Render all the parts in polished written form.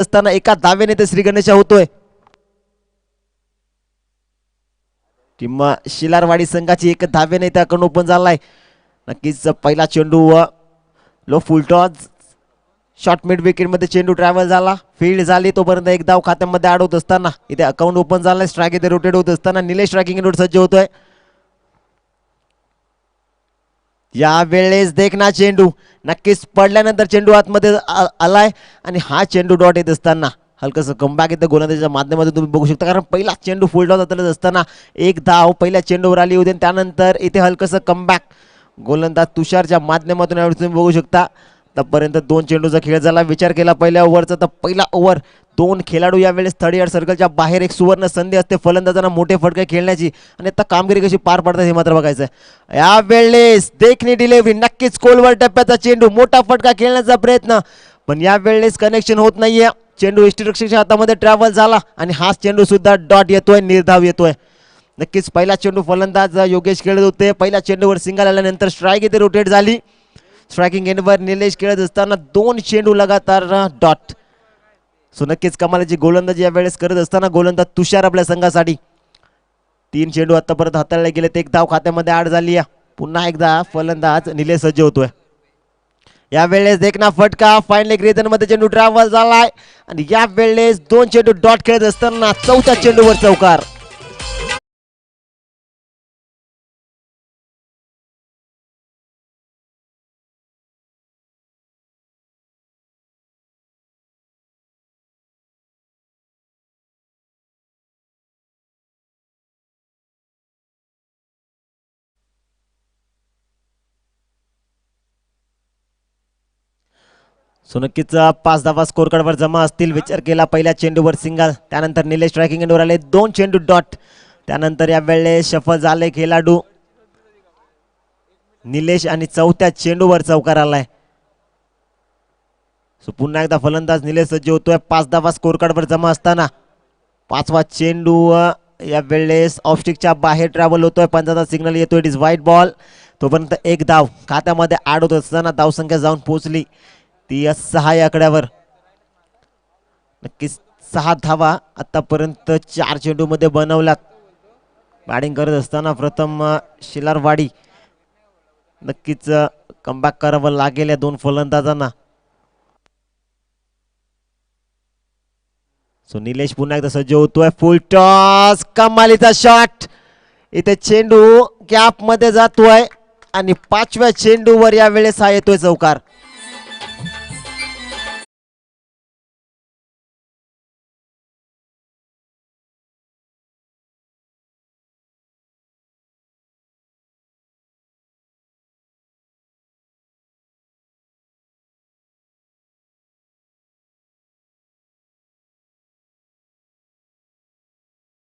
असताना एका धावेने ते श्री गणेश होतोय. किंवा शिलारवाडी संघाची एक धावेने त्या अकाउंट ओपन झालाय. नक्कीच पहिला चेंडू low full toss short mid wicket मध्ये चेंडू ट्रॅव्हल झाला, फील्ड झाली, तोपर्यंत एक धाव खात्यामध्ये ऍड होत असताना इथे अकाउंट ओपन झालाय. स्ट्राईक इथे रोटेट होत असताना निलेश स्ट्रायकिंग रोड सज्ज होतोय. या वेळेस देखना चेंडू नक्कीच पडल्यानंतर चेंडू आतमध्ये आलाय आणि हा चेंडू डॉट येत असताना हलकस कमबॅक इथं गोलंदाजीच्या माध्यमातून तुम्ही बघू शकता. कारण पहिला चेंडू फुल डॉट हाताळत असताना एक धाव पहिल्या चेंडूवर आली होती. त्यानंतर इथे हलकस कमबॅक गोलंदाज तुषारच्या माध्यमातून यावेळी तुम्ही बघू शकता. आतापर्यंत दोन चेंडूचा खेळ झाला. विचार केला पहिल्या ओव्हरचा तर पहिला ओव्हर दोन खेळाडू यावेळेस 30 सर्कलच्या बाहेर. एक सुवर्ण संधी असते फलंदाजांना मोठे फटके खेळण्याची आणि आता कामगिरी कशी पार पडतात हे मात्र बघायचं. यावेळेस देखणी डिलिव्हरी नक्कीच कोलवर टप्प्याचा चेंडू मोठा फटका खेळण्याचा प्रयत्न, पण यावेळेस कनेक्शन होत नाहीये. चेंडू यष्टीरक्षकाच्या हातामध्ये ट्रॅव्हल झाला आणि हा चेंडू सुद्धा डॉट येतोय, निर्धाव येतोय. नक्कीच पहिला चेंडू फलंदाज योगेश खेळत होते. पहिल्या चेंडूवर सिंगल आल्यानंतर स्ट्राईक इथे रोटेट झाली. स्ट्रायकिंग एंडवर निलेश खेळत असताना दोन चेंडू लगातार डॉट. सो नक्कीच कमालीची गोलंदाजी यावेळेस करत असताना गोलंदाज तुषार आपल्या संघासाठी. तीन चेंडू आतापर्यंत हाताळले गेले, एक धाव खात्यामध्ये ऍड झाली. पुन्हा एकदा फलंदाज निलेश सज्ज होतोय. यावेळेस देखना फटका फायनल ग्रेजन मध्ये चेंडू ट्रॅव्हल झालाय आणि यावेळेस दोन चेंडू डॉट खेळत असताना चौथ्या चेंडूवर चौकार. सो नक्कीच 5 धावा स्कोर कार्डवर जमा असतील. विचार केला पहिल्या चेंडूवर सिंगल, त्यानंतर निलेश स्ट्रायकिंग एंडवर आले, दोन चेंडू डॉट. त्यानंतर यावेळेस शफल झाले खेळाडू निलेश आणि चौथ्या चेंडूवर चौकार आलाय. सो पुन्हा एकदा फलंदाज निलेश सज्ज होतोय. 5 धावा स्कोर कार्डवर जमा असताना पाचवा चेंडू यावेळेस ऑफस्टिकच्या बाहेर ट्रॅव्हल होतोय. पंचाचा सिग्नल येतोय, इट इज व्हाईट बॉल. तोपर्यंत एक धाव खात्यामध्ये ऍड होत असताना धावसंख्या जाऊन पोहोचली ती 6 या आकड्यावर. नक्कीच 6 धावा आतापर्यंत 4 चेंडू मध्ये बनवल्यात. बॅटिंग करत असताना प्रथम शिलारवाडी नक्कीच कमबॅक करावं लागेल या दोन फलंदाजांना. सो निलेश पुन्हा एकदा सज्ज होतोय. फुल टॉस, कमालीचा शॉट. इथे चेंडू गॅप मध्ये जातोय आणि 5व्या चेंडूवर यावेळेस हा येतोय चौकार.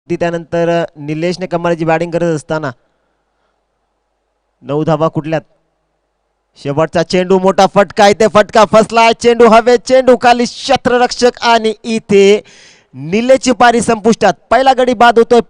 त्यानंतर निलेशने कमालीची बॅटिंग करत असताना 9 धावा कुठल्यात. शेवटचा चेंडू, मोठा फटका, इथे फटका फसलाय. चेंडू हवे, चेंडू खाली, क्षेत्ररक्षक आणि इथे निलेशची पारी संपुष्टात. पहिला गडी बाद होतोय.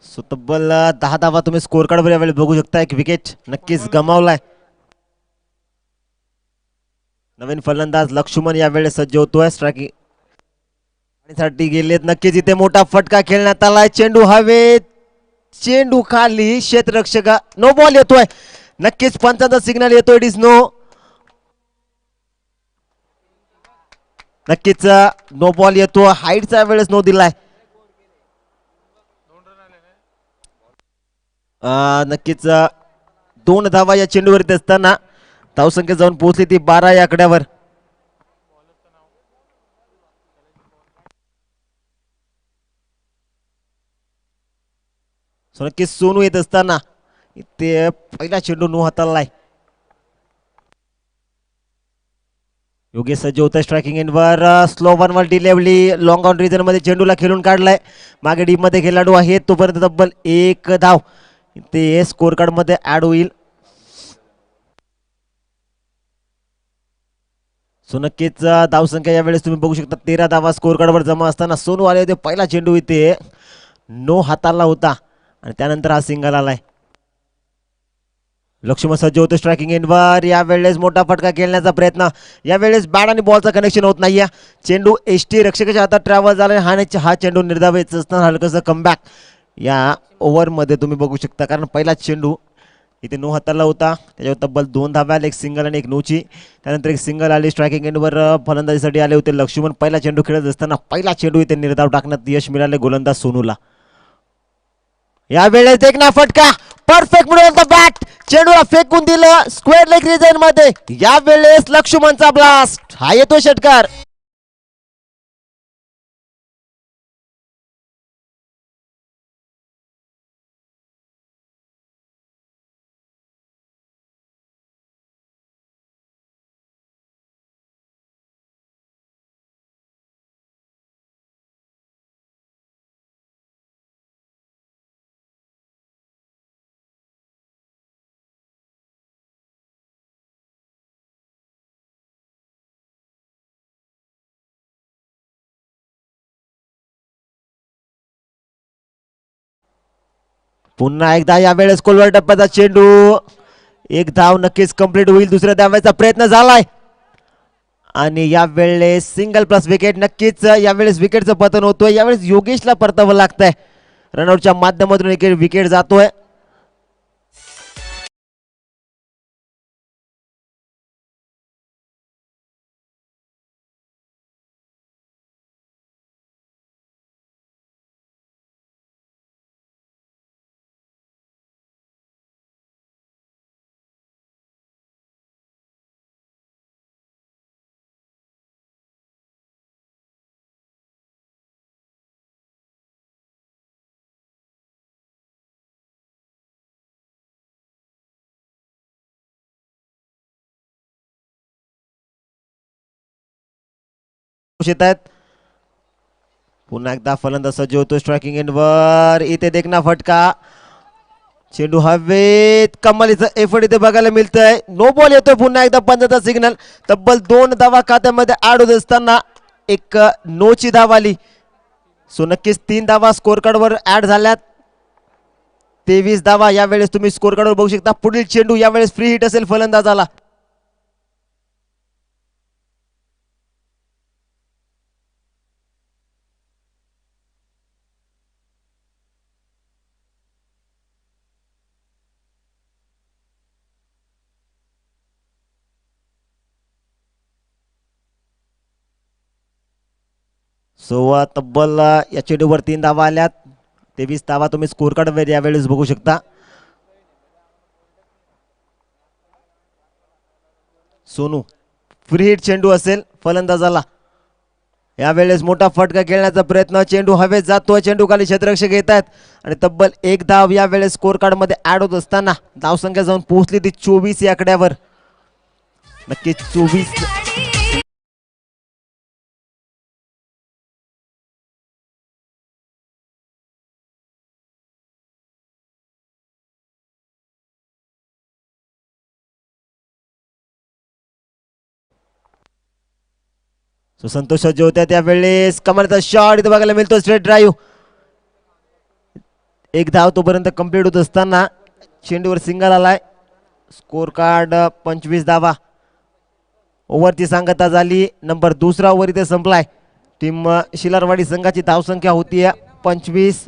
सो तब्बल 10 धावा तुम्ही स्कोर कार्डवर यावेळी बघू शकता. एक विकेट नक्कीच गमावलाय. नवीन फलंदाज लक्ष्मण यावेळेस सज्ज होतोय. स्ट्रायकिंग साठी गेलेत नक्कीच. इथे मोठा फटका खेळण्यात आलाय. चेंडू हवेत, चेंडू खाली, क्षेत्ररक्षक नो बॉल येतोय. नक्कीच पंचांचा सिग्नल येतोय. It is no. नक्कीच नो बॉल येतो. हाईटचा वेळेस नो दिलाय. नक्कीच 2 धावा या चेंडूवरती असताना धावसंख्या जाऊन पोहोचली ती 12 या आकड्यावर. नक्कीच सोनू येत असताना इथे पहिला चेंडू नो हाताळलाय. योगेश सज्ज होता स्ट्रायकिंग एंडवर. स्लो वन वर डिलेवली लॉंग ऑन रिजन मध्ये चेंडूला खेळून काढलाय. मागे डीप मध्ये खेळाडू आहे तोपर्यंत तब्बल 1 धाव ते स्कोर कार्ड मध्ये ऍड होईल. सो नक्कीच धावसंख्या यावेळेस तुम्ही बघू शकता 13 धावा स्कोर कार्डवर जमा असताना सोनू आले होते. पहिला चेंडू इथे नो हाताला होता आणि त्यानंतर हा सिंगल आलाय. लक्ष्मण सज्ज होतो स्ट्रायकिंग एंडवर. यावेळेस मोठा फटका खेळण्याचा प्रयत्न. यावेळेस बॅट आणि बॉलचा कनेक्शन होत नाहीये. चेंडू एसटी रक्षकाच्या हातात ट्रॅव्हल झाला. हा चेंडू निर्धावायचा असताना हलकंसं कमबॅक या ओव्हरमध्ये तुम्ही बघू शकता. कारण पहिला चेंडू इथे नो हाताला होता. त्याच्यावर तब्बल 2 धाव्या आल्या, एक सिंगल आणि एक नोची. त्यानंतर एक सिंगल आली. स्ट्रायकिंग एंडवर फलंदाजीसाठी आले होते लक्ष्मण. पहिला चेंडू खेळत असताना पहिला चेंडू इथे निर्धाव टाकण्यात यश मिळाले गोलंदाज सोनूला. यावेळेस एक ना फटका परफेक्ट मिळवला बॅट. चेंडूला फेकून दिलं स्क्वेअर लेग रिजन मध्ये. यावेळेस लक्ष्मणचा ब्लास्ट. हा येतो षटकार. पुन्हा एकदा यावेळेस कोलवर टप्प्याचा चेंडू. एक धाव नक्कीच कंप्लीट होईल. दुसऱ्या धावायचा प्रयत्न झालाय आणि यावेळेस सिंगल प्लस विकेट. नक्कीच यावेळेस विकेटचं पतन होतोय. यावेळेस योगेशला परतावं लागतंय. रनआउटच्या माध्यमातून एक विकेट जातोय. येत आहेत. पुन्हा एकदा फलंदाज सज्ज होतो स्ट्रायकिंग एंडवर. इथे देखना फटका. चेंडू हवेत. कमालीचं एफर्ट इथे बघायला मिळतंय. नो बॉल येतोय. पुन्हा एकदा पंचाचा सिग्नल. तब्बल 2 धावा खात्यामध्ये ऍड होत असताना एक नोची धाव आली. सो नक्कीच 3 धावा स्कोर कार्डवर ऍड झाल्यात. 23 धावा यावेळेस तुम्ही स्कोर कार्डवर बघू शकता. पुढील चेंडू यावेळेस फ्री हिट असेल फलंदाजाला. सो तब्बल या चेंडूवर 3 धावा आल्यात. 23 धावा तुम्ही स्कोर कार्डवर यावेळेस बघू शकता. सोनू फ्री हिट चेंडू असेल फलंदाजाला. यावेळेस मोठा फटका खेळण्याचा प्रयत्न. चेंडू हवेत जातोय. चेंडू खाली क्षेत्ररक्षक येत आहेत आणि तब्बल 1 धाव यावेळेस स्कोर कार्ड मध्ये ऍड होत असताना धावसंख्या जाऊन पोहोचली ती 24 या आकड्यावर. नक्कीच 24. सो संतोष सज्ज होत्या त्यावेळेस. कमालीचा शॉट इथे बघायला मिळतो. Straight drive. 1 धाव तोपर्यंत कंप्लीट होत असताना चेंडूवर सिंगल आलाय. स्कोर कार्ड 25 धावा. ओव्हरची सांगता झाली. नंबर 2 ओव्हर इथे संपलाय. टीम शिलारवाडी संघाची धावसंख्या होती 25,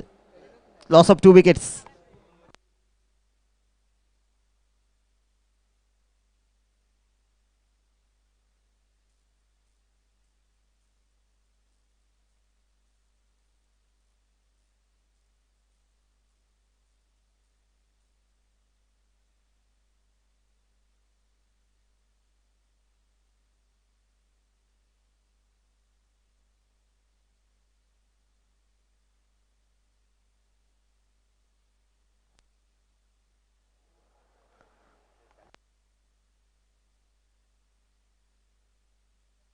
लॉस ऑफ 2 विकेट्स.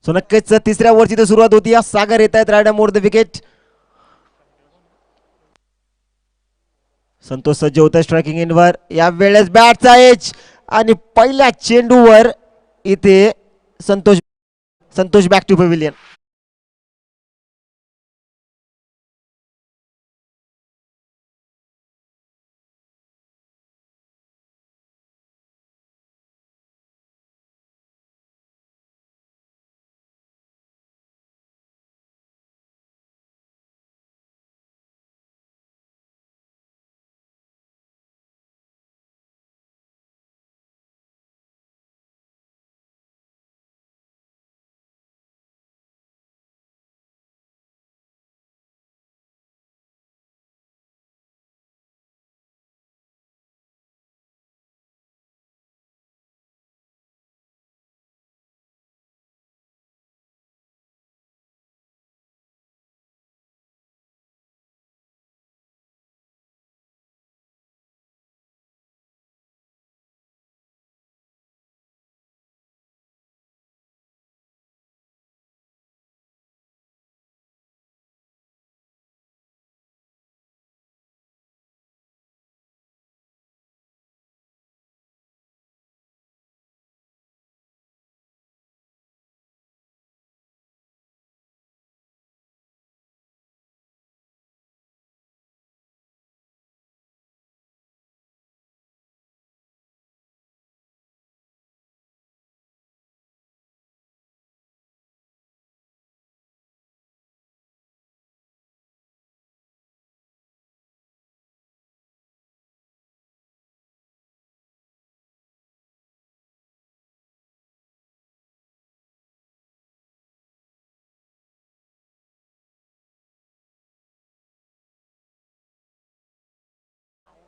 सो नक्कीच तिसऱ्या ओव्हरची तर सुरुवात होती. सागर येत आहेत रायडा मोर द विकेट. संतोष सज्ज होत आहे स्ट्रायकिंग इनवर. या वेळेस बॅटचा एज आणि पहिल्या चेंडूवर इथे Santosh Santosh back to pavilion.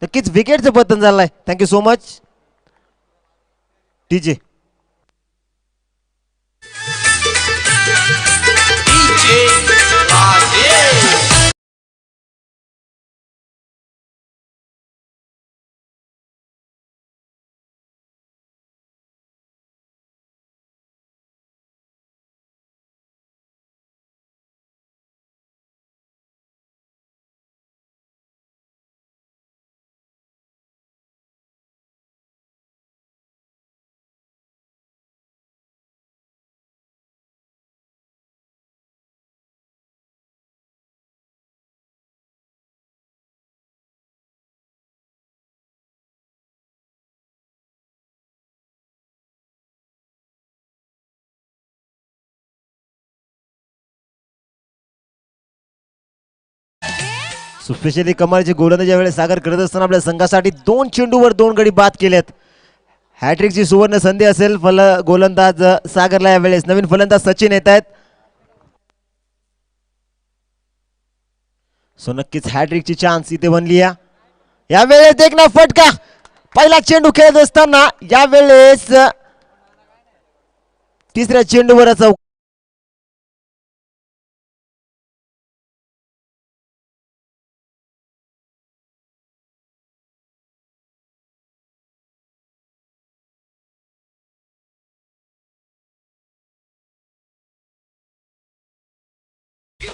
नक्कीच विकेटचं पतन झालंय. Thank you so much TJ. Specially कमालचे गोलंदाजी वेळेस सागर करत असताना आपल्या संघासाठी 2 चेंडूवर 2 गडी बाद केलेत. हॅट्रिकची सुवर्ण संधी असेल गोलंदाज सागरला यावेळेस. नवीन फलंदाज सचिन येत आहेत. सो नक्कीच हॅट्रिकची चान्स इथे बनली. यावेळेस एक ना फटका. पहिला चेंडू खेळत असताना यावेळेस तिसऱ्या चेंडूवर चौक.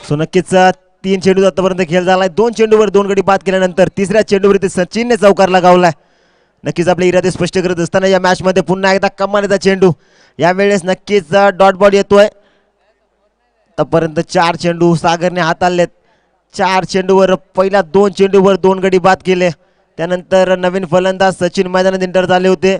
सो नक्कीच 3 चेंडू आतापर्यंत खेळ झालाय. 2 चेंडूवर 2 गडी बाद केल्यानंतर तिसऱ्या चेंडूवर इथे सचिनने चौकार लगावलाय. नक्कीच आपले इरादे स्पष्ट करत असताना या मॅच मध्ये पुन्हा एकदा कमालीचा चेंडू. यावेळेस नक्कीच डॉट बॉल येतोय. आतापर्यंत 4 चेंडू सागरने हाताळलेत. 4 चेंडूवर पहिल्या 2 चेंडूवर 2 गडी बाद केले. त्यानंतर नवीन फलंदाज सचिन मैदानात एंटर झाले होते.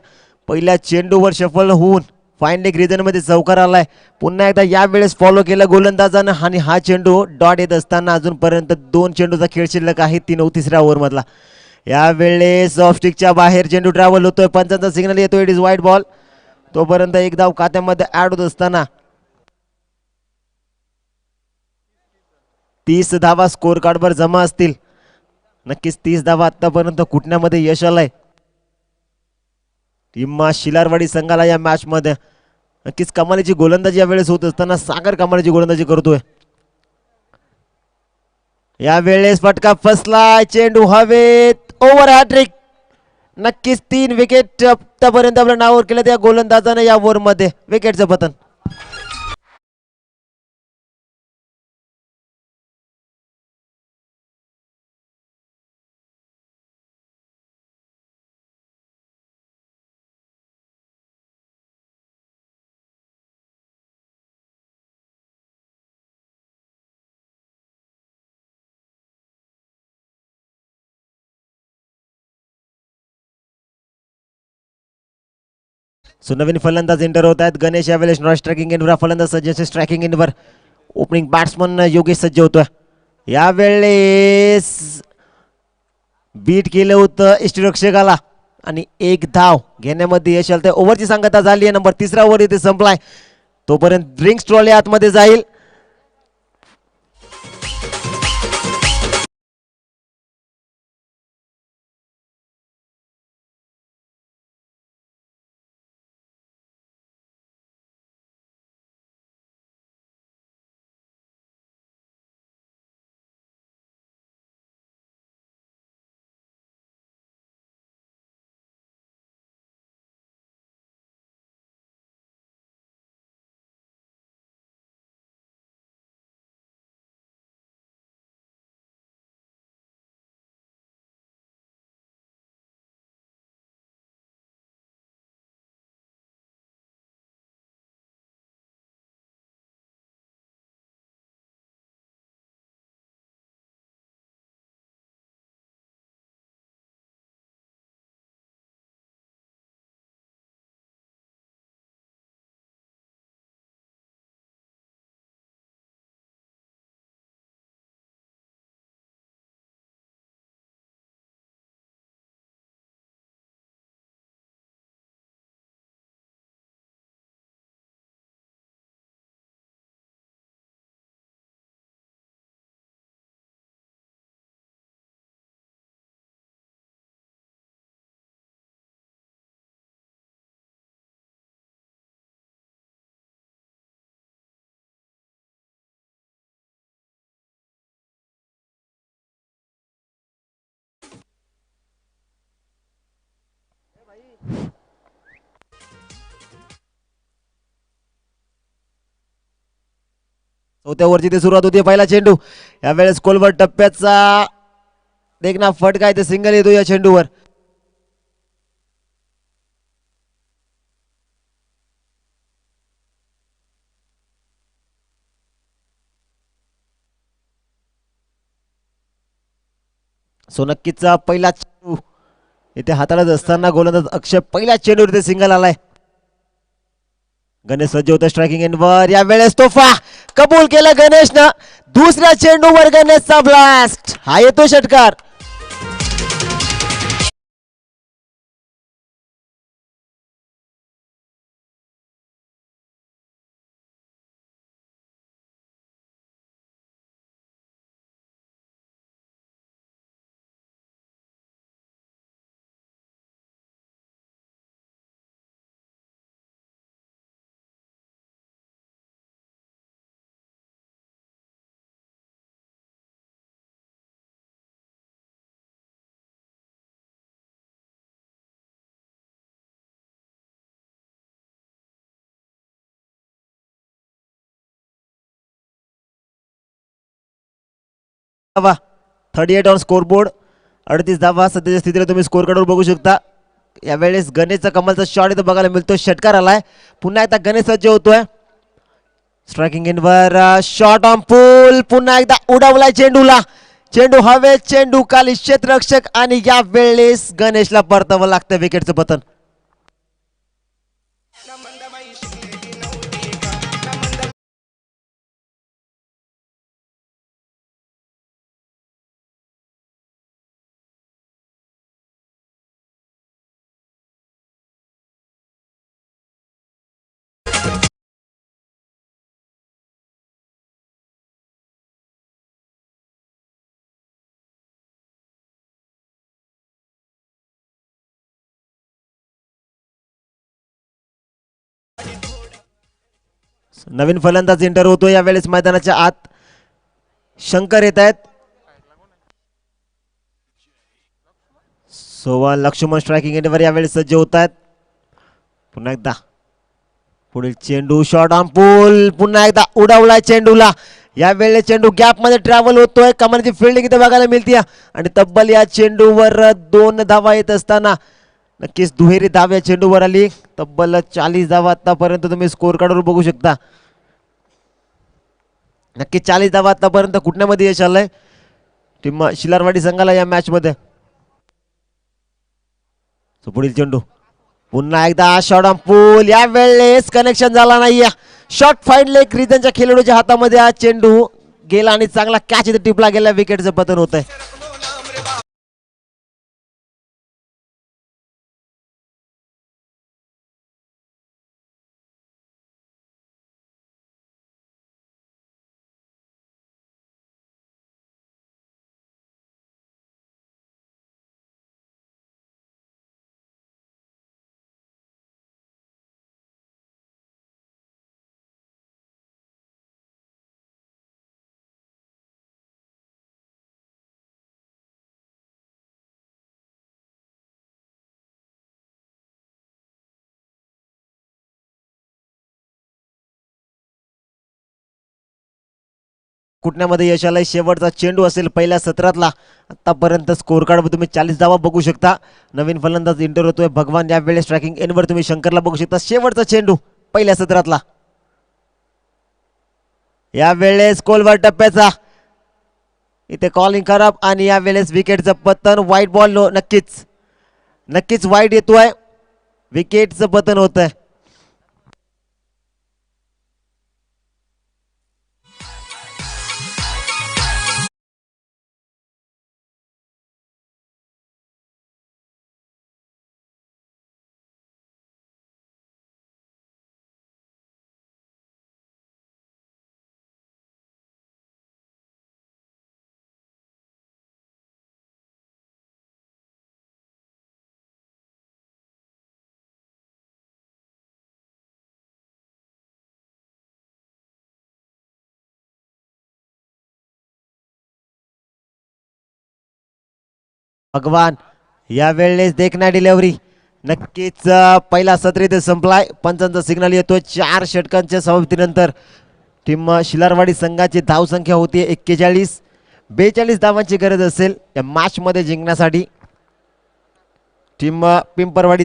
पहिल्या चेंडूवर सफल होऊन फाईन लेग रिजन मध्ये चौकार आलाय. पुन्हा एकदा यावेळेस फॉलो केलं गोलंदाजानं आणि हा चेंडू डॉट येत असताना अजूनपर्यंत 2 चेंडूचा खेळ शिल्लक आहे तिसऱ्या ओव्हर मधला. यावेळेस ऑफ स्टिकच्या बाहेर चेंडू ट्रॅव्हल होतोय. पंचांचा सिग्नल येतोय, इट इज वाईट बॉल. तोपर्यंत एक धाव खात्यामध्ये ऍड होत असताना 30 धावा स्कोर कार्डवर जमा असतील. नक्कीच 30 धावा आतापर्यंत कुटण्यामध्ये यश आलंय टिम्मा शिलारवाडी संघाला या मॅच मध्ये. नक्कीच कमालीची गोलंदाजी यावेळेस होत असताना सागर कमालीची गोलंदाजी करतोय. यावेळेस फटका फसलाय, चेंडू हवेत, ओव्हर हॅट्रिक. नक्कीच 3 विकेट आतापर्यंत आपल्या नावावर केलं त्या गोलंदाजाने या ओव्हर मध्ये. विकेटचं पतन. सो नवीन फलंदाज एंटर होत आहेत. गणेश यावेळेस नॉन स्ट्रायकिंग एंडवर, फलंदाज सज्ज स्ट्रायकिंग एंडवर. ओपनिंग बॅट्समन योगेश सज्ज होतोय. यावेळेस बीट केलं होतं इष्टरक्षकाला आणि एक धाव घेण्यामध्ये यश आलं. ओव्हरची सांगता झाली आहे. नंबर 3 ओव्हर इथे संपलाय. तोपर्यंत ड्रिंक्स ट्रॉली आतमध्ये जाईल. चौथ्या ओव्हरची ते सुरुवात होती. पहिला चेंडू यावेळेस कोलवर टप्प्याचा देखना फटका इथे सिंगल येतो या चेंडूवर. सो नक्कीच पहिला चेंडू इथे हाताळत असताना गोलंदाज अक्षय पहिल्या चेंडूवर इथे सिंगल आलाय. गणेश सज्ज होता स्ट्रायकिंग एंडवर. यावेळेस तोफा कबूल केला गणेशनं. दुसऱ्या चेंडूवर गणेशचा ब्लास्ट. हा येतो षटकार. धावा 38 ऑन स्कोर बोर्ड. 38 धावा सध्याच्या स्थितीला तुम्ही स्कोर कार्डवर बघू शकता. यावेळेस गणेशचा कमालचा शॉट इथं बघायला मिळतो. षटकार आलाय. पुन्हा एकदा गणेश सज्ज होतोय स्ट्रायकिंग एंडवर. शॉट ऑन पूल. पुन्हा एकदा उडवलाय चेंडूला. चेंडू हवे, चेंडू खाली, क्षेत्ररक्षक आणि यावेळेस गणेशला परतावं लागतं. विकेटचं पतन. नवीन फलंदाज एंटर होतो यावेळेस मैदानाच्या आत. शंकर येत आहेत. सोवा लक्ष्मण स्ट्रायकिंग एंडवर यावेळेस सज्ज होत आहेत. पुन्हा एकदा पुढील चेंडू शॉट ऑन पूल. पुन्हा एकदा उडवलाय चेंडूला. यावेळेस चेंडू गॅप मध्ये ट्रॅव्हल होतोय. कमालीची फिल्डिंग इथे बघायला मिळते आणि तब्बल या चेंडूवर 2 धावा येत असताना नक्कीच दुहेरी धाव या चेंडूवर आली. तब्बल 40 धावा आतापर्यंत तुम्ही स्कोर कार्डवर बघू शकता. नक्की 40 धावा आतापर्यंत कुठण्यामध्ये यश आलंय टीम शिलारवाडी संघाला या मॅच मध्ये. पुढील चेंडू पुन्हा एकदा शॉट ऑन पूल. या वेळेस कनेक्शन झाला नाही. शॉट फाईड लेग रिजनच्या खेळाडूच्या हातामध्ये हा चेंडू गेला आणि चांगला कॅच इथे टिपला गेला. विकेटचं पतन होत आहे. कुठण्यामध्ये यश आलंय. शेवटचा चेंडू असेल पहिल्या सत्रातला. आतापर्यंत स्कोर कार्ड तुम्ही 40 धावा बघू शकता. नवीन फलंदाज इंटर होतोय भगवान. यावेळेस स्ट्रायकिंग एंडवर तुम्ही शंकरला बघू शकता. शेवटचा चेंडू पहिल्या सत्रातला. यावेळेस कोलवर टप्प्याचा इथे कॉलिंग खराब आणि यावेळेस विकेटचं पतन. वाईट बॉल नक्कीच नक्कीच वाईट येतोय. विकेटचं पतन होत आहे. भगवान यावेळेस देखना डिलेव्हरी. नक्कीच पहिला सत्र इथे संपलाय. पंचांचा सिग्नल येतोय. 4 षटकांच्या समाप्तीनंतर टीम शिलारवाडी संघाची धावसंख्या होती 41. 42 धावांची गरज असेल या मॅच मध्ये जिंकण्यासाठी. टीम पिंपरवाडी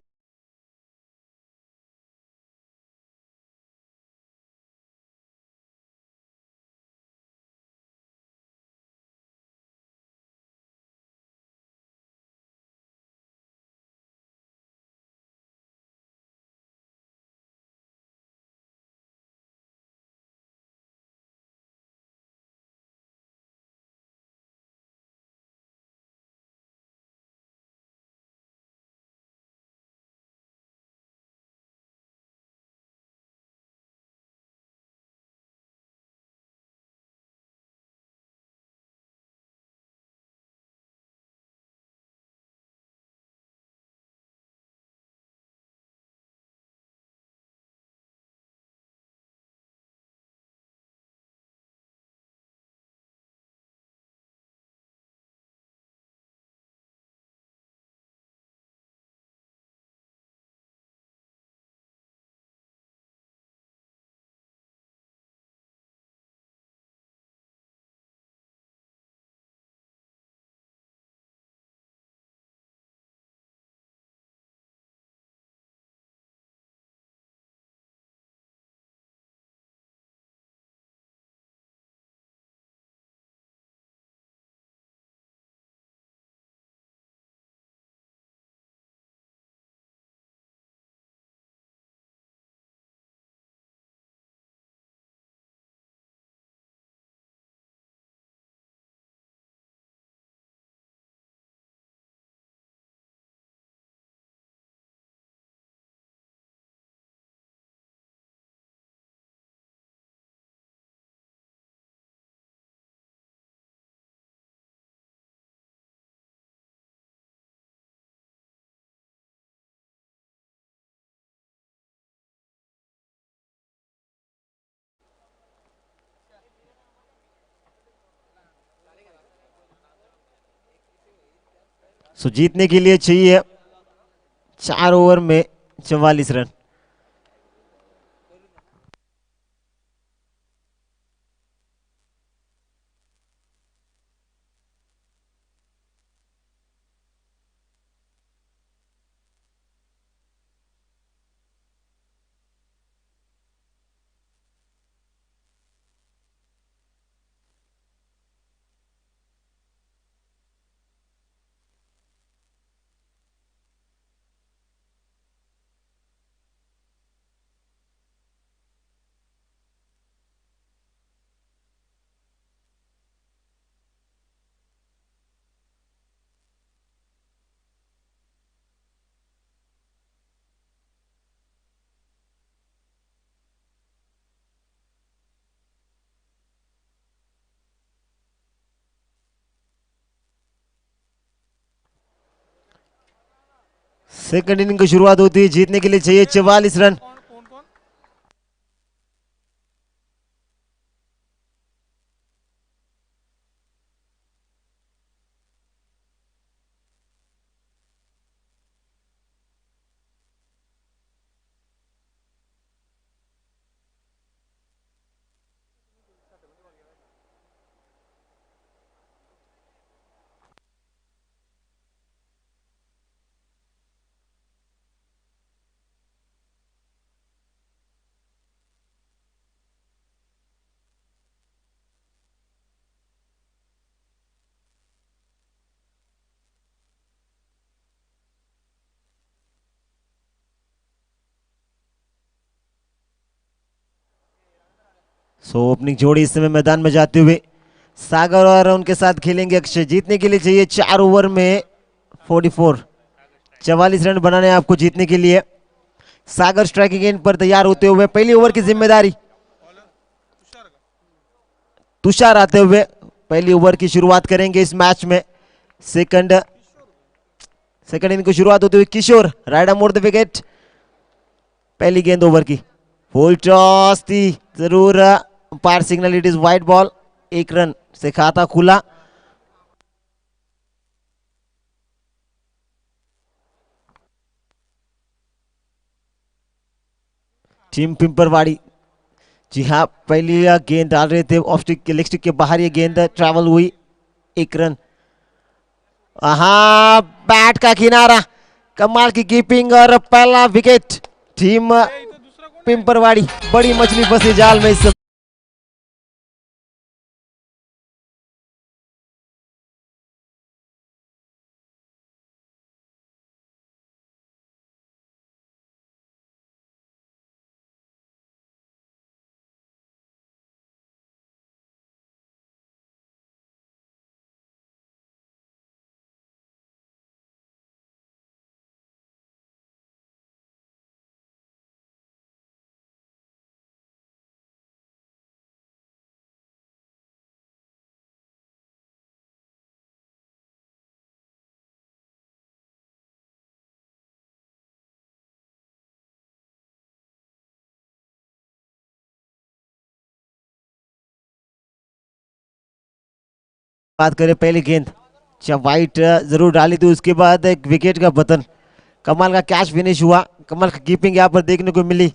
सो जीतने के लिए चाहिए 4 ओवर में 44 रन। सेकंड इनिंग की शुरुआत होती है, जीतने के लिए चाहिए 44 रन। सो ओपनिंग जोड़ी इस समय मैदान में जाते हुए सागर और उनके साथ खेलेंगे अक्षय। जीतने के लिए चाहिए 4 ओवर में 44 रन बनाने आपको जीतने के लिए। सागर स्ट्राइकिंग एंड पर तैयार होते हुए पहली ओवर की जिम्मेदारी तुषार आते हुए पहली ओवर की शुरुआत करेंगे इस मैच में। सेकंड इनिंग की शुरुआत होते हुए किशोर राइट मोड़ द विकेट। पहली गेंद ओवर की फुल टॉस थी, जरूर umpire signal, it is wide ball. 1 run से खाता खुला। टीम पिंपरवाड़ी, जी हाँ, पहली गेंद डाल रहे थे ऑफ स्टिक के, लेग स्टिक के बाहर ये गेंद ट्रैवल हुई। 1 रन। हाँ, बैट का किनारा, कमाल की कीपिंग और पहला विकेट। टीम पिंपरवाड़ी बड़ी मछली फंसी जाल में इस समय। बात करें पहली गेंद, जब वाइट जरूर डाली थी, उसके बाद एक विकेट का पतन। कमाल का कैच फिनिश हुआ, कमाल की कीपिंग यहाँ पर देखने को मिली।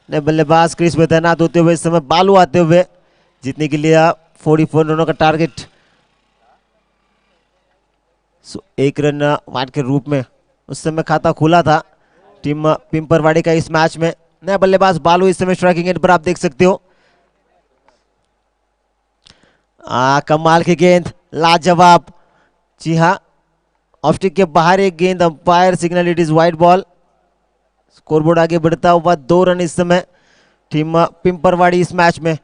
ने बल्लेबाज क्रीज पे तैनात होते हुए इस समय बालू आते हुए जीतने के लिए 44 रनों का टारगेट। 1 रन वाइट के रूप में उस समय खाता खुला था टीम पिंपरवाड़ी का इस मैच में। नया बल्लेबाज बालू इस समय स्ट्राइकिंग एंड पर आप देख सकते हो। कमाल की गेंद, लाजवाब। जी हाँ, ऑफ स्टिक के बाहर एक गेंद, umpire signal, it is wide ball. Scoreboard आगे बढ़ता हुआ 2 रन इस समय टीम पिंपरवाड़ी इस मैच में।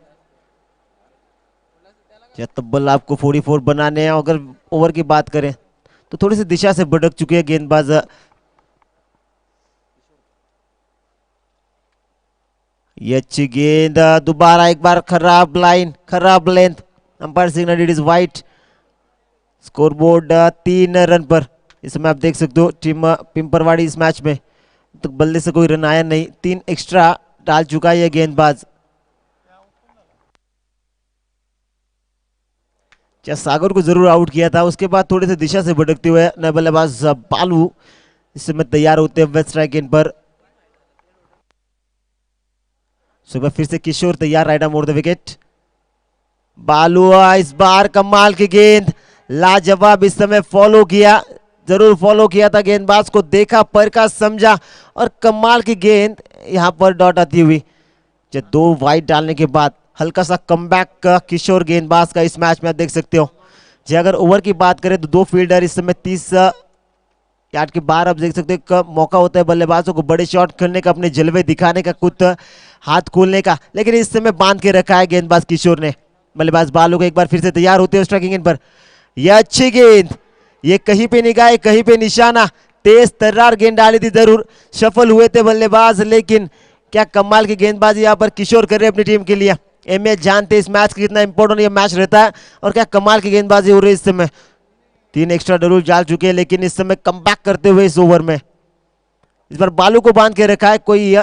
तब्बल आपको 44 बनाने हैं। अगर ओवर की बात करें तो थोड़ी सी दिशा से भटक चुके हैं गेंदबाज। ये अच्छी गेंद, दोबारा एक बार खराब लाइन, खराब length, umpire signal, it is wide. Scoreboard 3 run पर इस समय आप देख सकते हो टीम पिंपरवाड़ी इस मैच में तो बल्ले से कोई रन आया नहीं, 3 एक्स्ट्रा डाल चुका है यह गेंदबाज। क्या सागर को जरूर आउट किया था, उसके बाद थोड़े से दिशा से भटकते हुए नए बल्लेबाज बालू इस समय तैयार होते हैं वेस्ट स्ट्राइक इन पर। सुबह फिर से किशोर तैयार, right arm over the wicket. बालू इस बार कमाल की गेंद, लाजवाब इस समय फॉलो किया, जरूर फॉलो किया था गेंदबाज को, देखा परखा समझा और कमाल की गेंद यहां पर डॉट आती हुई। जब 2 वाइड डालने के बाद हल्का सा कमबैक का किशोर गेंदबाज का इस मैच में आप देख सकते हो। जी अगर ओवर की बात करें तो 2 फील्डर इस समय 30 यार्ड के बाहर, आप देख सकते हो मौका होता है बल्लेबाजों को बड़े शॉट खेलने का, अपने जलवे दिखाने का, कुछ हाथ खोलने का, लेकिन इस समय बांध के रखा है गेंदबाज किशोर ने। बल्लेबाज बालू को एक बार फिर से तैयार होते हैं स्ट्राइकिंग इन पर। यह अच्छी गेंद, ये कहीं पे निगाह कहीं पे निशाना, तेज तर्रार गेंद डाली थी, जरूर सफल हुए थे बल्लेबाज, लेकिन क्या कमाल की गेंदबाजी यहाँ पर किशोर कर रहे अपनी टीम के लिए। एमएच जानते इस मैच कितना इंपॉर्टेंट ये मैच रहता है और क्या कमाल की गेंदबाजी हो रही है इस समय। 3 एक्स्ट्रा जरूर डाल चुके हैं, लेकिन इस समय कमबैक करते हुए इस ओवर में इस बार बालू को बांध के रखा है, कोई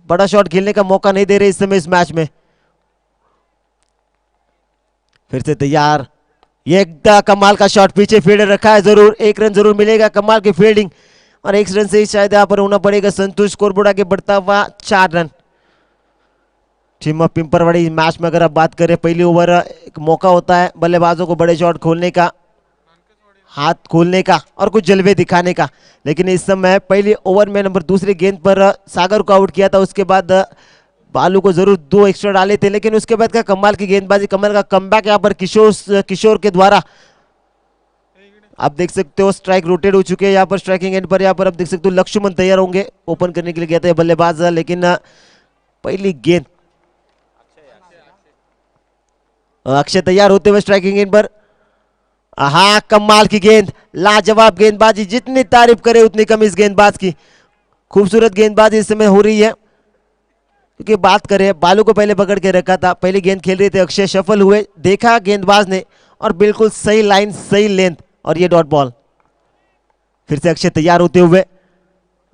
बड़ा शॉट खेलने का मौका नहीं दे रहे इस समय इस मैच में। फिर से तैयार, ये एकदम कमाल का शॉट, पीछे फील्डर रखा है, जरूर 1 रन जरूर मिलेगा, कमाल की फील्डिंग और 1 रन से ही शायद यहां पर होना पड़ेगा संतोष। स्कोरबोर्ड आगे बढ़ता हुआ 4 रन। टीम ऑफ पिंपरवाड़ी मैच में अगर आप बात करें, पहली ओवर एक मौका होता है बल्लेबाजों को बड़े शॉट खोलने का, हाथ खोलने का और कुछ जलवे दिखाने का, लेकिन इस समय पहली ओवर में नंबर दूसरी गेंद पर सागर को आउट किया था, उसके बाद बालू को जरूर 2 एक्स्ट्रा डाले थे, लेकिन उसके बाद का कमाल की गेंदबाजी, कमाल का कमबैक यहाँ पर किशोर के द्वारा। आप देख सकते हो स्ट्राइक रोटेट हो चुके हैं यहाँ पर स्ट्राइकिंग एंड पर। यहाँ पर आप देख सकते हो लक्ष्मण तैयार होंगे ओपन करने के लिए, गया था बल्लेबाज, लेकिन पहली गेंद अक्षय तैयार होते हुए स्ट्राइकिंग एंड पर। हाँ कमाल की गेंद, लाजवाब गेंदबाजी, जितनी तारीफ करे उतनी कम इस गेंदबाज की। खूबसूरत गेंदबाजी इस समय हो रही है, क्योंकि बात करें बालू को पहले पकड़ के रखा था, पहली गेंद खेल रहे थे अक्षय, सफल हुए, देखा गेंदबाज ने और बिल्कुल सही लाइन सही लेंथ और ये डॉट बॉल। फिर से अक्षय तैयार होते हुए,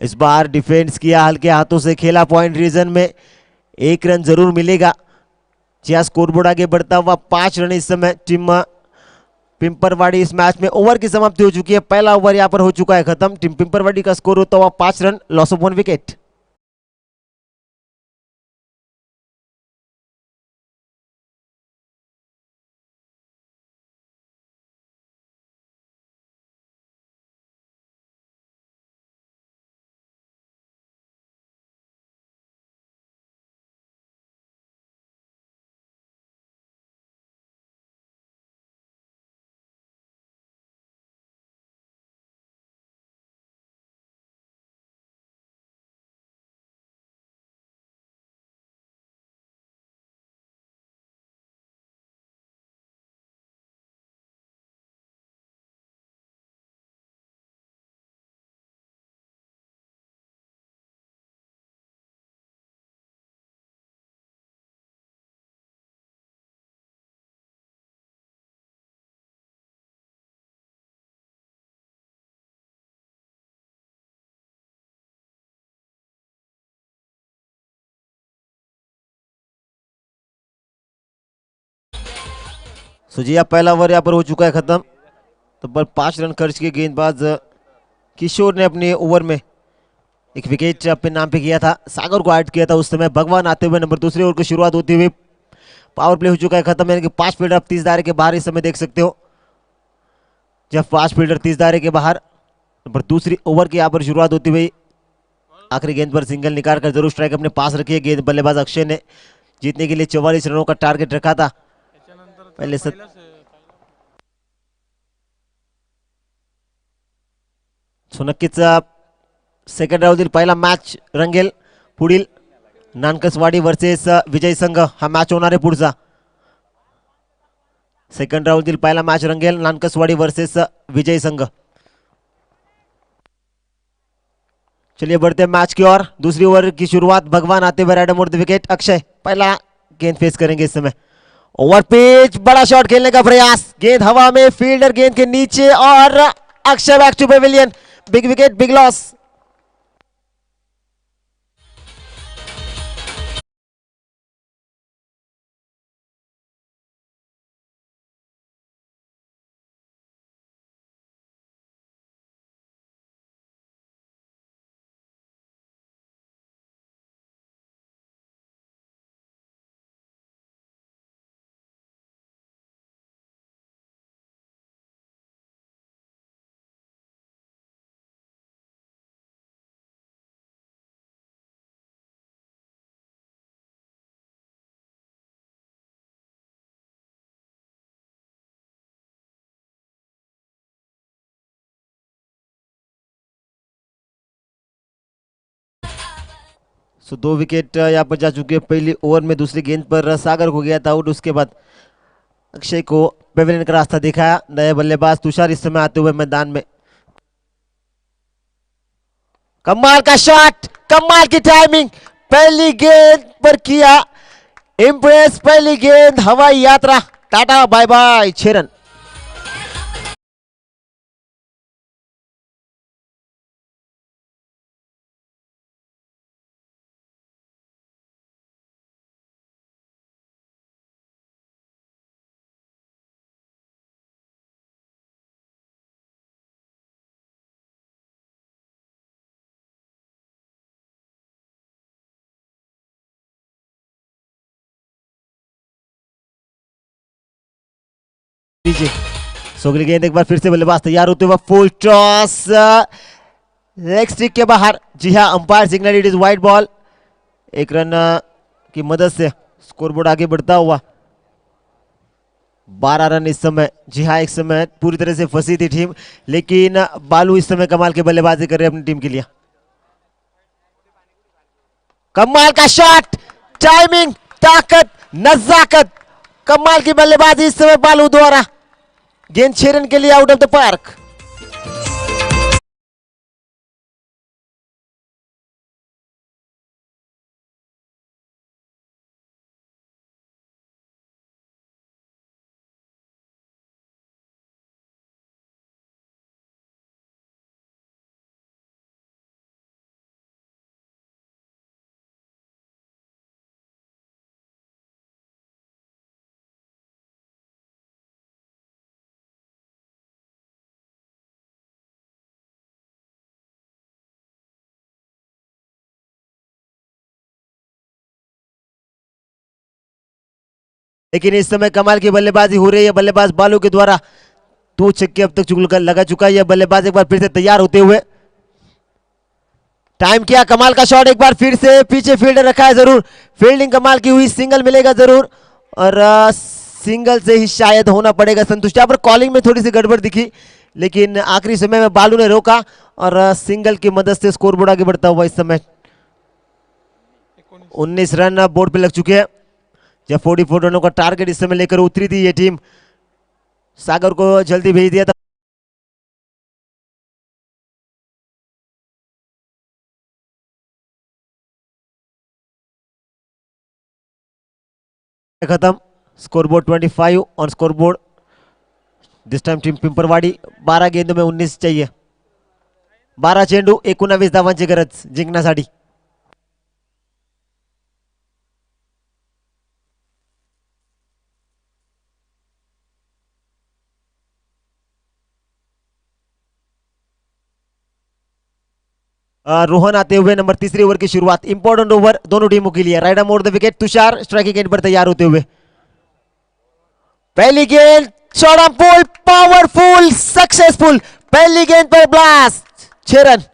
इस बार डिफेंस किया, हल्के हाथों से खेला, पॉइंट रीजन में 1 रन जरूर मिलेगा। जी स्कोरबोर्ड आगे बढ़ता हुआ 5 रन इस समय टीम पिंपरवाड़ी इस मैच में। ओवर की समाप्ति हो चुकी है, पहला ओवर यहां पर हो चुका है खत्म। टीम पिंपरवाड़ी का स्कोर होता हुआ 5 run, loss of 1 wicket. Sujiya पहला ओवर यहाँ पर हो चुका है खत्म, तो पर 5 रन खर्च के गेंदबाज किशोर ने अपने ओवर में एक विकेट अपने नाम पे किया था, सागर को आउट किया था उस समय। भगवान आते हुए नंबर दूसरे ओवर की शुरुआत होती हुई पावर प्ले हो चुका है खत्म, यानी कि 5 फील्डर आप 30 दायरे के बाहर इस समय देख सकते हो। जब 5 फील्डर 30 दायरे के बाहर, नंबर दूसरी ओवर की यहाँ पर शुरुआत होती हुई, आखिरी गेंद पर सिंगल निकाल कर जरूर स्ट्राइक अपने पास रखी है गेंद बल्लेबाज अक्षय ने, जीतने के लिए 44 रनों का टारगेट रखा था पहले नक्कीच सेकंड राऊंडतील पहिला मॅच रंगेल, पुढील नानकसवाडी वर्सेस विजय संघ हा मॅच होणार आहे पुढचा। सेकंड राऊंडतील पहिला मॅच रंगेल नानकसवाडी वर्सेस विजय संघ। चलिए बढ़ते हैं मैच की ओर। दूसरी ओवर की शुरुआत, भगवान आते हुए राइट मोड़ द विकेट, अक्षय पहला गेंद फेस करेंगे इस समय। ओवर पिच, बड़ा शॉट खेलने का प्रयास, गेंद हवा में, फील्डर गेंद के नीचे और Akshay back to pavilion, big wicket big loss. So 2 wicket यहाँ पर जा चुके हैं पहली ओवर में। दूसरी गेंद पर सागर को गया था आउट। उसके बाद अक्षय को पेविलियन का रास्ता दिखाया। नए बल्लेबाज तुषार इस समय आते हुए मैदान में। कमाल का शॉट, कमाल की टाइमिंग, पहली गेंद पर किया इंप्रेस। पहली गेंद हवाई यात्रा, टाटा बाय बाय 6 रन। नीचे सोगली गेंद, एक बार फिर से बल्लेबाज तैयार होते हुए फुल टॉस, लेग स्टिक के बाहर। जी हाँ, umpire signal it is wide ball. 1 run की मदद से स्कोरबोर्ड आगे बढ़ता हुआ। 12 रन इस समय। जी हाँ, एक समय पूरी तरह से फंसी थी टीम, लेकिन बालू इस समय कमाल की बल्लेबाजी कर रहे हैं अपनी टीम के लिए। कमाल का शॉट, टाइमिंग, ताकत, नजाकत, कमाल की बल्लेबाजी इस समय बालू द्वारा। गेंद 6 रन के लिए आउट ऑफ द पार्क। लेकिन इस समय कमाल की बल्लेबाजी हो रही है बल्लेबाज बालू के द्वारा। 2 छक्के अब तक चुगल लगा चुका है बल्लेबाज। एक बार फिर से तैयार होते हुए, टाइम किया, कमाल का शॉट, एक बार फिर से पीछे फील्डर रखा है जरूर। फील्डिंग कमाल की हुई, सिंगल मिलेगा जरूर, और सिंगल से ही शायद होना पड़ेगा संतुष्ट। यहाँ पर कॉलिंग में थोड़ी सी गड़बड़ दिखी, लेकिन आखिरी समय में बालू ने रोका और सिंगल की मदद से स्कोरबोर्ड आगे बढ़ता हुआ। इस समय 19 रन बोर्ड पे लग चुके हैं। जब 44 रनों का टारगेट इस समय लेकर उतरी थी ये टीम, सागर को जल्दी भेज दिया था। खत्म, scoreboard 25 on scoreboard. This time team Pimparwadi 12 गेंदों में 19 चाहिए। 12 चेंडू 19 धावांची गरज जिंकण्यासाठी। रोहन आते हुए नंबर तीसरी ओवर की शुरुआत। इंपॉर्टेंट ओवर दोनों टीमों के लिए। राइडर मोड़ the wicket, Tushar striking end पर तैयार होते हुए। पहली गेंद shot on pull, powerful, successful. पहली गेंद पर ब्लास्ट, 6 रन।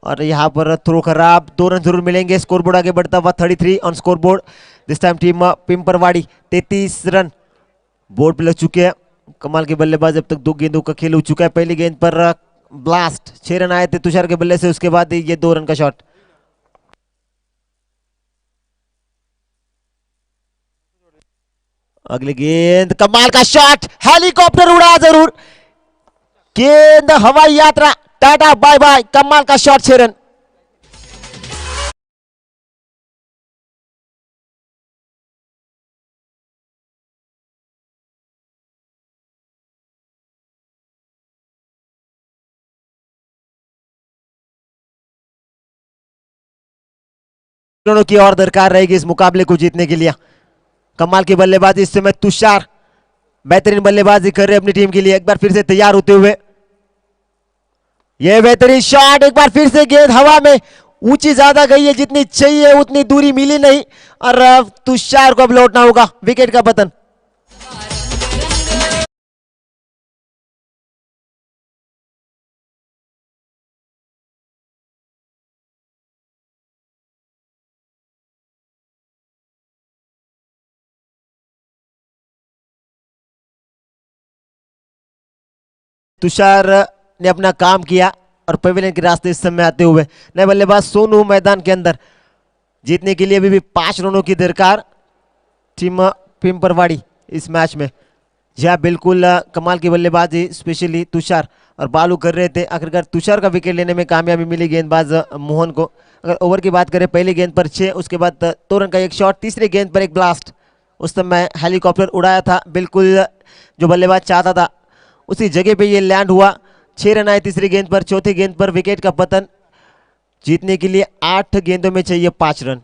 और यहां पर थ्रो खराब, 2 रन जरूर मिलेंगे। स्कोरबोर्ड आगे बढ़ता हुआ 33 on scoreboard. This time team Pimparwadi 33 run board पे लग चुके हैं। कमाल के बल्लेबाज, अब तक 2 गेंदों का खेल हो चुका है। पहली गेंद पर ब्लास्ट, 6 रन आए थे तुषार के बल्ले से। उसके बाद ये 2 रन का शॉट। अगली गेंद, कमाल का शॉट, हेलीकॉप्टर उड़ा जरूर। गेंद हवाई यात्रा, टाटा बाय बाय, कमाल का शॉट, 6 रन। रनों की और दरकार रहेगी इस मुकाबले को जीतने के लिए। कमाल की बल्लेबाजी इस समय तुषार बेहतरीन बल्लेबाजी कर रहे अपनी टीम के लिए। एक बार फिर से तैयार होते हुए यह बेहतरीन शॉट, एक बार फिर से गेंद हवा में ऊंची ज्यादा गई है, जितनी चाहिए उतनी दूरी मिली नहीं और तुषार को अब लौटना होगा। विकेट का पतन। तुषार ने अपना काम किया और पवेलियन के रास्ते इस समय आते हुए नए बल्लेबाज सोनू मैदान के अंदर। जीतने के लिए अभी भी 5 रनों की दरकार टीम पिंपरवाड़ी इस मैच में। जी हाँ, बिल्कुल कमाल की बल्लेबाजी स्पेशली तुषार और बालू कर रहे थे। आखिरकार तुषार का विकेट लेने में कामयाबी मिली गेंदबाज मोहन को। अगर ओवर की बात करें, पहली गेंद पर 6, उसके बाद तोरन का एक शॉट, तीसरी गेंद पर एक ब्लास्ट। उस समय हेलीकॉप्टर उड़ाया था, बिल्कुल जो बल्लेबाज चाहता था उसी जगह पे ये लैंड हुआ। 6 रन आए तीसरी गेंद पर। चौथी गेंद पर विकेट का पतन। जीतने के लिए 8 गेंदों में चाहिए 5 रन।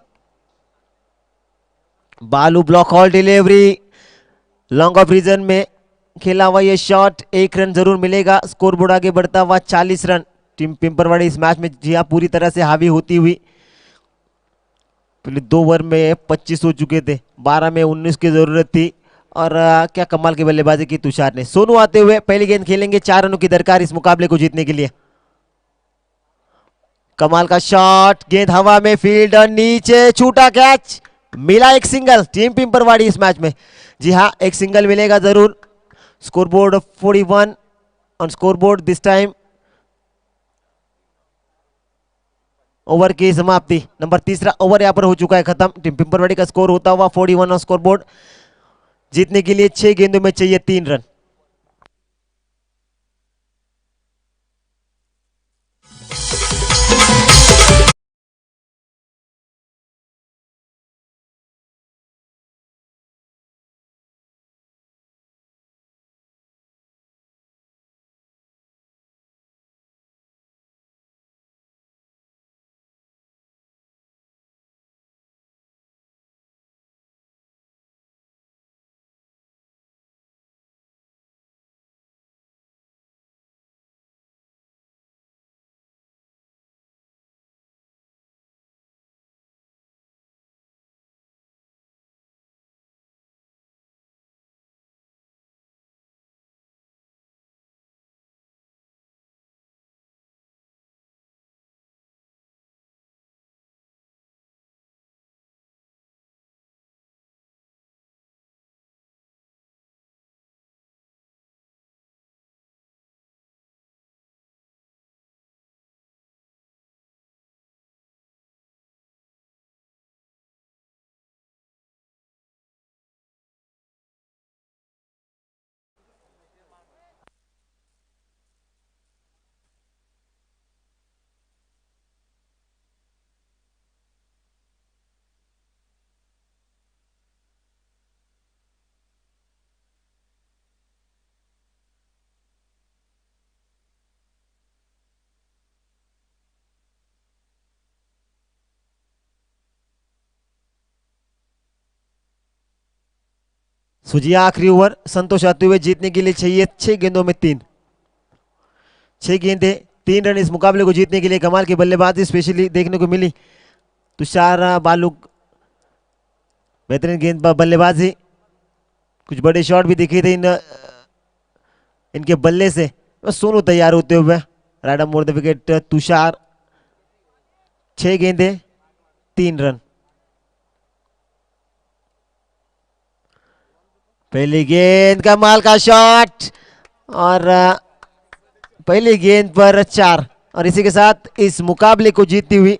बालू block hole delivery, long off region में खेला हुआ ये शॉट, 1 रन जरूर मिलेगा। स्कोरबोर्ड आगे बढ़ता हुआ 40 रन। टीम पिंपरवाड़ी इस मैच में जी हाँ पूरी तरह से हावी होती हुई। पहले 2 ओवर में 25 हो चुके थे, 12 में 19 की जरूरत थी और क्या कमाल की बल्लेबाजी की तुषार ने। सोनू आते हुए पहली गेंद खेलेंगे। 4 रनों की दरकार इस मुकाबले को जीतने के लिए। कमाल का शॉट, गेंद हवा में, फील्ड नीचे, छूटा कैच, मिला एक सिंगल। टीम पिंपरवाड़ी इस मैच में जी हाँ एक सिंगल मिलेगा जरूर। Scoreboard 41 on scoreboard this time. Over की समाप्ति, नंबर 3 ओवर यहां पर हो चुका है खत्म। टीम पिंपरवाड़ी का स्कोर होता हुआ 41 ऑन स्कोरबोर्ड। जीतने के लिए 6 गेंदों में चाहिए 3 रन। सुजिया आखिरी ओवर, संतोष आते हुए। जीतने के लिए चाहिए 6 गेंदों में 3। 6 गेंदें 3 रन इस मुकाबले को जीतने के लिए। कमाल की बल्लेबाजी स्पेशली देखने को मिली तुषार बालू, बेहतरीन गेंद बल्लेबाजी, कुछ बड़े शॉट भी दिखे थे इनके बल्ले से। बस सोनू तैयार होते हुए राइट मोर द विकेट तुषार। 6 गेंदें 3 रन। पहली गेंद, कमाल का शॉट और पहली गेंद पर 4 और इसी के साथ इस मुकाबले को जीतती हुई